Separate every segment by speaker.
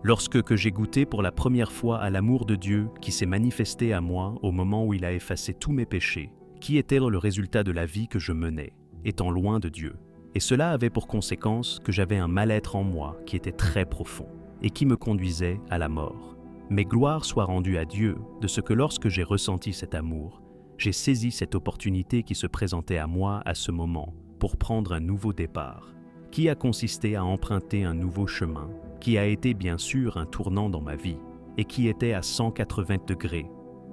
Speaker 1: Lorsque j'ai goûté pour la première fois à l'amour de Dieu qui s'est manifesté à moi au moment où il a effacé tous mes péchés, qui était le résultat de la vie que je menais, étant loin de Dieu. Et cela avait pour conséquence que j'avais un mal-être en moi qui était très profond et qui me conduisait à la mort. Mais gloire soit rendue à Dieu de ce que lorsque j'ai ressenti cet amour, j'ai saisi cette opportunité qui se présentait à moi à ce moment pour prendre un nouveau départ, qui a consisté à emprunter un nouveau chemin, qui a été bien sûr un tournant dans ma vie et qui était à 180 degrés.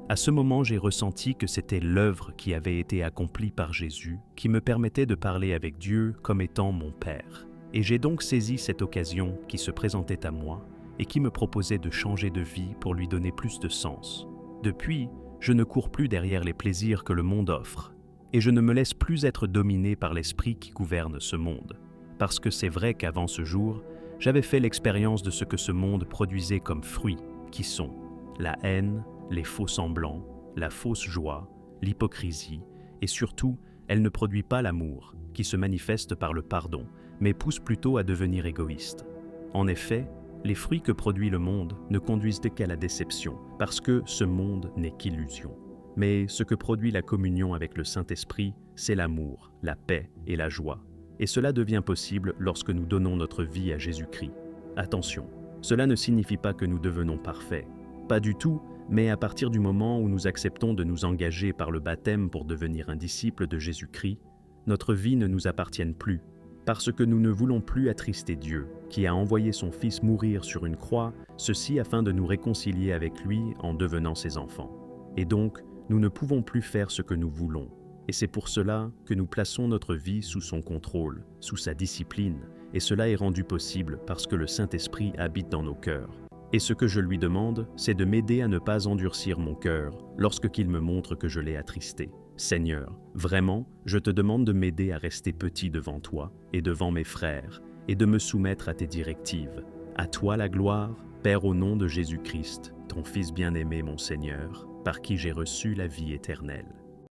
Speaker 1: À ce moment, j'ai ressenti que c'était l'œuvre qui avait été accomplie par Jésus qui me permettait de parler avec Dieu comme étant mon Père. Et j'ai donc saisi cette occasion qui se présentait à moi et qui me proposait de changer de vie pour lui donner plus de sens. Depuis, je ne cours plus derrière les plaisirs que le monde offre et je ne me laisse plus être dominé par l'esprit qui gouverne ce monde. Parce que c'est vrai qu'avant ce jour, j'avais fait l'expérience de ce que ce monde produisait comme fruits, qui sont la haine, les faux semblants, la fausse joie, l'hypocrisie, et surtout, elle ne produit pas l'amour, qui se manifeste par le pardon, mais pousse plutôt à devenir égoïste. En effet, les fruits que produit le monde ne conduisent qu'à la déception, parce que ce monde n'est qu'illusion. Mais ce que produit la communion avec le Saint-Esprit, c'est l'amour, la paix et la joie. Et cela devient possible lorsque nous donnons notre vie à Jésus-Christ. Attention, cela ne signifie pas que nous devenons parfaits. Pas du tout, mais à partir du moment où nous acceptons de nous engager par le baptême pour devenir un disciple de Jésus-Christ, notre vie ne nous appartient plus, parce que nous ne voulons plus attrister Dieu, qui a envoyé son Fils mourir sur une croix, ceci afin de nous réconcilier avec lui en devenant ses enfants. Et donc, nous ne pouvons plus faire ce que nous voulons. Et c'est pour cela que nous plaçons notre vie sous son contrôle, sous sa discipline, et cela est rendu possible parce que le Saint-Esprit habite dans nos cœurs. Et ce que je lui demande, c'est de m'aider à ne pas endurcir mon cœur lorsqu'il me montre que je l'ai attristé. Seigneur, vraiment, je te demande de m'aider à rester petit devant toi et devant mes frères, et de me soumettre à tes directives. À toi la gloire, Père, au nom de Jésus-Christ, ton Fils bien-aimé, mon Seigneur, par qui j'ai reçu la vie éternelle.